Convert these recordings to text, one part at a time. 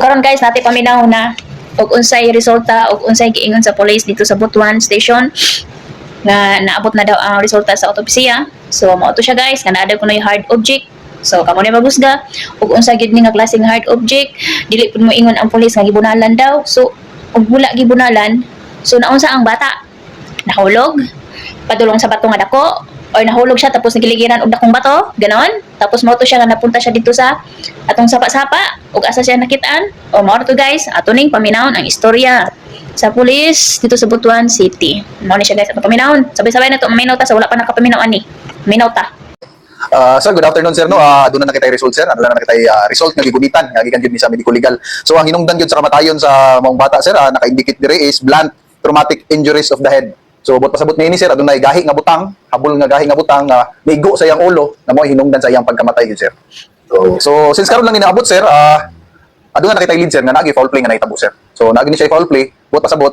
Karon guys, natin paminaw na og unsay resulta og unsay giingon sa police dito sa Butuan Station nga naabot na daw ang resulta sa autopsya. So mao to siya guys, nga naa daw kuno yung hard object. So kamo ni magusga ug unsa gyud ni nga klaseng hard object, dili pud mo ingon ang police nga gibunalan daw. So ug wala gibunalan, so naunsa ang bata? Nahulog, padulong sa bato nga dako, or nahulog siya tapos nagiligiran og dakong bato, ganon. Tapos mao to siya nga napunta siya dito sa atong sapa-sapa ug asa siya nakitaan. O mao to guys, ato ning paminawon ang istorya sa pulis dito sa Butuan City. Mao ni siya guys, ato paminawon. Sabay-sabay na to maminaw ta sa wala pa nakapaminaw ani. Minaw ta. Sir, good afternoon sir. Doon na nakita yung result sir. Ano na nakita yung result nga gigubitan nga gikan gyud ni sa medical legal. So ang hinungdan gyud sa kamatayon sa mga bata sir, naka-indicate dire is blunt traumatic injuries of the head. So bot pasabot niini sir, adunay gahi nga butang, habol nga gahi nga butang nga migo sa iyang ulo na mao hinungdan sa iyang pagkamatay gyud sir. So since karon lang ni naabot sir, aduna nakita yung lead sir nga nagi foul play nga nahitabo sir. So nagi ni siya foul play, bot pasabot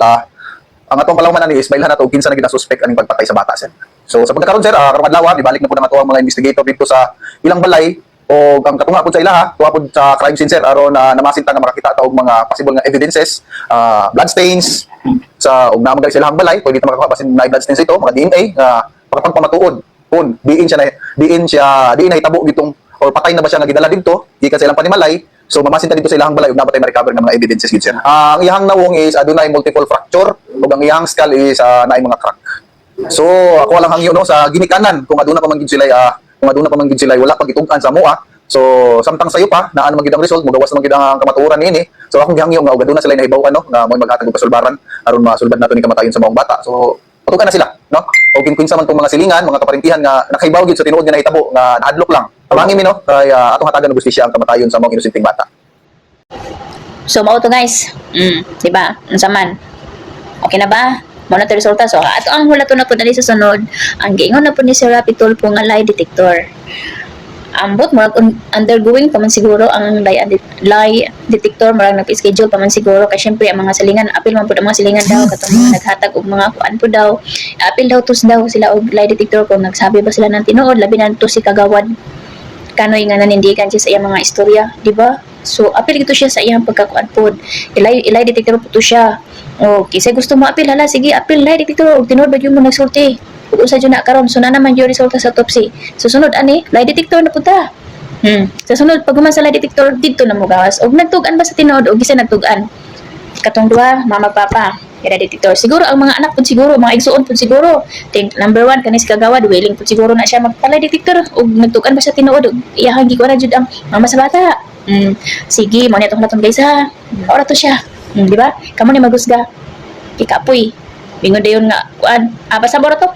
ang atong palawman ani is mailhan nato og kinsa na gid suspect aning pagpatay sa bata sir. So sa pagkakaroon sir, karong adlaw ibalik na po nato ang mga investigator dito sa ilang balay o ang katunga po sa ila tuwa po sa crime scene sir aron na namasinta nga makakita ta og mga possible nga evidences, blood stains sa og naamagay sa ilang balay, pwede ta makakuha basin na blood stains ito, mga DNA nga makapagpamatuod kung diin nahitabo gitong or patay na ba siya nga gidala dito gikan sa ilang panimalay. So mamasinta dito sa ilang balay ug dapat ay ma-recover ng mga evidences gid sir. Ang iyang nawong is adunay multiple fracture ug ang iyang skull is naay mga crack. So ako lang hangyo no sa ginikanan kung aduna pa man gid sila wala pa gitug-an sa moa. So samtang sayo pa naa naman gid ang result mogawas naman gid ang kamatuoran niini. So akong gihangyo nga aduna sila nahibaw no nga mo maghatag og kasulbaran aron masulbad nato ni kamatayon sa mga bata. So patugan na sila no. O kinsa man tong mga silingan, mga kaparintihan nga nakahibaw gid sa tinuod nga nahitabo nga naadlok lang. Amangin mi no kay atong hatagan og justisya ang kamatayon sa mga inosenteng bata. So mao to guys. Di ba? Unsa man? Okay na ba? Mao na to resulta. So ato ang hulaton na pud ali sa sunod. Ang giingon na pud ni Sir Rapi Tulfo nga lie detector. Ambot mo undergoing pa man siguro ang lie detector, marang nag-schedule pa man siguro kay syempre ang mga silingan apil man pud ang mga silingan daw katong mga naghatag og mga kuan pud daw. Apil daw tus daw sila og lie detector kung nagsabi ba sila ng tinuod labi na to si kagawad kanoy nga nanindigan siya sa iyang mga istorya, di ba? So apil gito siya sa iyang pagkakuan pod. Lie detector po to siya. Okay, say gusto mo apil hala, sige apil lie detector og tinuod ba gyud mo nagsulti. Ug usa jud na karon so na naman yung resulta sa autopsy. So sunod ani, lie detector na punta. Sa sunod pag sa lie detector didto na mo gawas og nagtugan ba sa tinuod og gisa nagtugan. Katong duha, mama papa, lie detector. Siguro ang mga anak pud siguro, mga igsuon pud siguro. Think number 1 kanis kagawad willing pud siguro na siya magpa-lie detector og nagtugan ba sa tinuod og iyahang gikuan jud ang mama sa bata. Sige, mo ni atong naton guys ha. Ora to siya. Di ba? Kamo ni magusga. Ikapoy. Bingon dayon nga kuan. Basta bora to.